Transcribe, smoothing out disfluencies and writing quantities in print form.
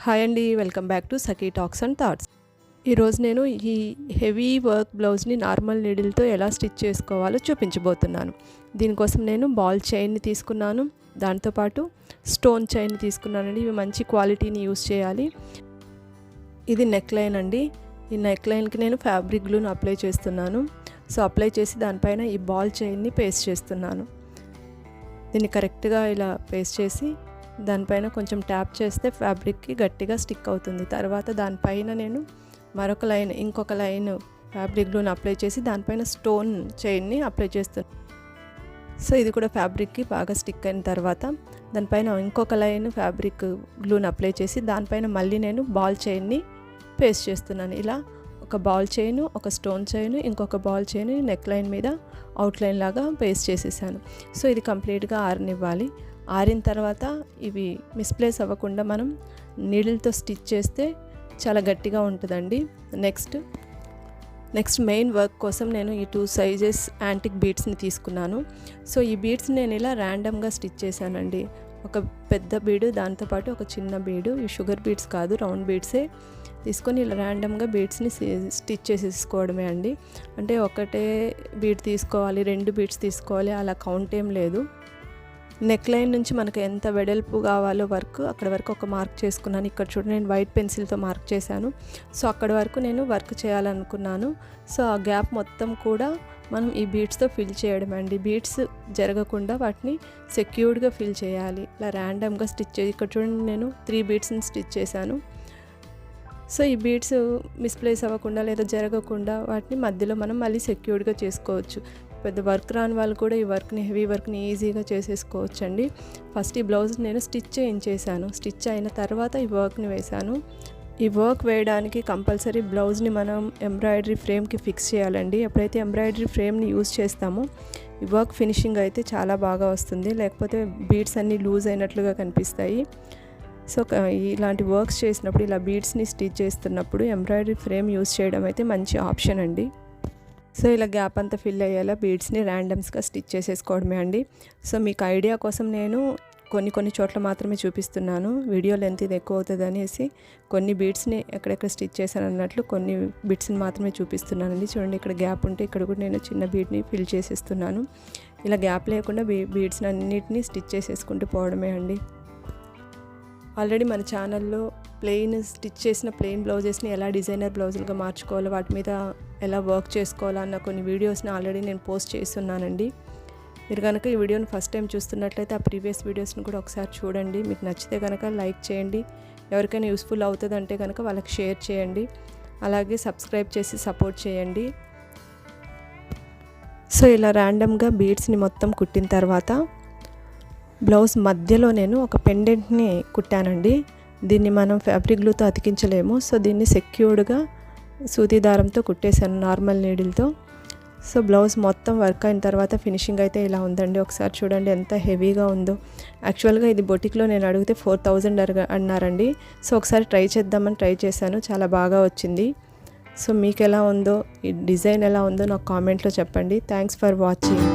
Hi అండి, welcome back to Sakhi talks and thoughts. ఈరోజు నేను ఈ హెవీ వర్క్ బ్లౌజ్ని నార్మల్ నీడిల్తో ఎలా స్టిచ్ చేసుకోవాలో చూపించబోతున్నాను. దీనికోసం నేను బాల్ చైన్ని తీసుకున్నాను, దాంతోపాటు స్టోన్ చైన్ని తీసుకున్నానండి. ఇవి మంచి క్వాలిటీని యూస్ చేయాలి. ఇది నెక్ లైన్ అండి. ఈ నెక్ లైన్కి నేను ఫ్యాబ్రిక్ గ్లూను అప్లై చేస్తున్నాను. సో అప్లై చేసి దానిపైన ఈ బాల్ చైన్ని పేస్ట్ చేస్తున్నాను. దీన్ని కరెక్ట్గా ఇలా పేస్ట్ చేసి దానిపైన కొంచెం ట్యాప్ చేస్తే ఫ్యాబ్రిక్కి గట్టిగా స్టిక్ అవుతుంది. తర్వాత దానిపైన నేను ఇంకొక లైన్ ఫ్యాబ్రిక్ గ్లూని అప్లై చేసి దానిపైన స్టోన్ చైన్ని అప్లై చేస్తున్నాను. సో ఇది కూడా ఫ్యాబ్రిక్కి బాగా స్టిక్ అయిన తర్వాత దానిపైన ఇంకొక లైన్ ఫ్యాబ్రిక్ గ్లూని అప్లై చేసి దానిపైన మళ్ళీ నేను బాల్ చైన్ని పేస్ట్ చేస్తున్నాను. ఇలా ఒక బాల్ చైన్, ఒక స్టోన్ చైన్, ఇంకొక బాల్ చైన్ నెక్ లైన్ మీద అవుట్లైన్ లాగా పేస్ట్ చేసేసాను. సో ఇది కంప్లీట్గా ఆరనివ్వాలి. ఆరిన తర్వాత ఇవి మిస్ప్లేస్ అవ్వకుండా మనం నీడిల్తో స్టిచ్ చేస్తే చాలా గట్టిగా ఉంటుందండి. నెక్స్ట్ మెయిన్ వర్క్ కోసం నేను ఈ 2 సైజెస్ యాంటిక్ బీడ్స్ని తీసుకున్నాను. సో ఈ బీడ్స్ని నేను ఇలా ర్యాండమ్గా స్టిచ్ చేశానండి. ఒక పెద్ద బీడు, దాంతోపాటు ఒక చిన్న బీడు. ఈ షుగర్ బీడ్స్ కాదు, రౌండ్ బీడ్సే తీసుకొని ఇలా ర్యాండమ్గా బీడ్స్ని స్టిచ్ చేసేసుకోవడమే అండి. అంటే ఒకటే బీడ్ తీసుకోవాలి, 2 బీడ్స్ తీసుకోవాలి అలా కౌంట్ ఏం లేదు. నెక్ లైన్ నుంచి మనకు ఎంత వెడల్పు కావాలో అక్కడ వరకు ఒక మార్క్ చేసుకున్నాను. ఇక్కడ చూడండి, నేను వైట్ పెన్సిల్తో మార్క్ చేశాను. సో అక్కడ వరకు నేను వర్క్ చేయాలనుకున్నాను. సో ఆ గ్యాప్ మొత్తం కూడా మనం ఈ బీడ్స్తో ఫిల్ చేయడం అండి. బీడ్స్ జరగకుండా వాటిని సెక్యూర్డ్గా ఫిల్ చేయాలి. ఇలా ర్యాండమ్గా స్టిచ్ చేసి ఇక్కడ చూడండి, నేను 3 బీడ్స్ని స్టిచ్ చేశాను. సో ఈ బీడ్స్ మిస్ప్లేస్ అవ్వకుండా లేదా జరగకుండా వాటిని మధ్యలో మనం మళ్ళీ సెక్యూర్డ్గా చేసుకోవచ్చు. పెద్ద వర్క్ రాని వాళ్ళు కూడా ఈ హెవీ వర్క్ని ఈజీగా చేసేసుకోవచ్చు అండి. ఫస్ట్ ఈ బ్లౌజ్ నేను స్టిచ్ చేయించేసాను. స్టిచ్ అయిన తర్వాత ఈ వర్క్ని వేశాను. ఈ వర్క్ వేయడానికి కంపల్సరీ బ్లౌజ్ని మనం ఎంబ్రాయిడరీ ఫ్రేమ్కి ఫిక్స్ చేయాలండి. ఎప్పుడైతే ఎంబ్రాయిడరీ ఫ్రేమ్ని యూజ్ చేస్తామో ఈ వర్క్ ఫినిషింగ్ అయితే చాలా బాగా వస్తుంది. లేకపోతే బీడ్స్ అన్నీ లూజ్ అయినట్లుగా కనిపిస్తాయి. సో ఇలాంటి వర్క్స్ చేసినప్పుడు, ఇలా బీడ్స్ని స్టిచ్ చేస్తున్నప్పుడు ఎంబ్రాయిడరీ ఫ్రేమ్ యూజ్ చేయడం అయితే మంచి ఆప్షన్ అండి. సో ఇలా గ్యాప్ అంతా ఫిల్ అయ్యేలా బీడ్స్ని ర్యాండమ్స్గా స్టిచ్ చేసేసుకోవడమే అండి. సో మీకు ఐడియా కోసం నేను కొన్ని చోట్ల మాత్రమే చూపిస్తున్నాను. వీడియో లెంత్ ఇది ఎక్కువ అవుతుంది అనేసి కొన్ని బీడ్స్ని ఎక్కడెక్కడ స్టిచ్ చేశాను అన్నట్లు కొన్ని బిట్స్ని మాత్రమే చూపిస్తున్నానండి. చూడండి, ఇక్కడ గ్యాప్ ఉంటే ఇక్కడ కూడా నేను చిన్న బీడ్ని ఫిల్ చేసేస్తున్నాను. ఇలా గ్యాప్ లేకుండా బీడ్స్ని అన్నిటినీ స్టిచ్ చేసేసుకుంటూ పోవడమే అండి. ఆల్రెడీ మన ఛానల్లో స్టిచ్ చేసిన ప్లెయిన్ బ్లౌజెస్ని ఎలా డిజైనర్ బ్లౌజులుగా మార్చుకోవాలో, వాటి మీద ఎలా వర్క్ చేసుకోవాలో అన్న కొన్ని వీడియోస్ని ఆల్రెడీ నేను పోస్ట్ చేస్తున్నానండి. మీరు కనుక ఈ వీడియోని ఫస్ట్ టైం చూస్తున్నట్లయితే ఆ ప్రీవియస్ వీడియోస్ని కూడా ఒకసారి చూడండి. మీకు నచ్చితే కనుక లైక్ చేయండి. ఎవరికైనా యూస్ఫుల్ అవుతుంది అంటే కనుక వాళ్ళకి షేర్ చేయండి. అలాగే సబ్స్క్రైబ్ చేసి సపోర్ట్ చేయండి. సో ఇలా ర్యాండమ్గా బీడ్స్ని మొత్తం కుట్టిన తర్వాత బ్లౌజ్ మధ్యలో నేను ఒక పెండెంట్ని కుట్టానండి. దీన్ని మనం ఫ్యాబ్రిక్ గ్లూతో అతికించలేము. సో దీన్ని సెక్యూర్డ్గా సూది దారంతో కుట్టేశాను నార్మల్ నీడిల్తో. సో బ్లౌజ్ మొత్తం వర్క్ అయిన తర్వాత ఫినిషింగ్ అయితే ఇలా ఉందండి. ఒకసారి చూడండి ఎంత హెవీగా ఉందో. యాక్చువల్గా ఇది బొటిక్లో నేను అడిగితే 4000 అన్నారండి. సో ఒకసారి ట్రై చేశాను, చాలా బాగా వచ్చింది. సో మీకు ఎలా ఉందో, ఈ డిజైన్ ఎలా ఉందో నాకు కామెంట్లో చెప్పండి. Thanks for watching.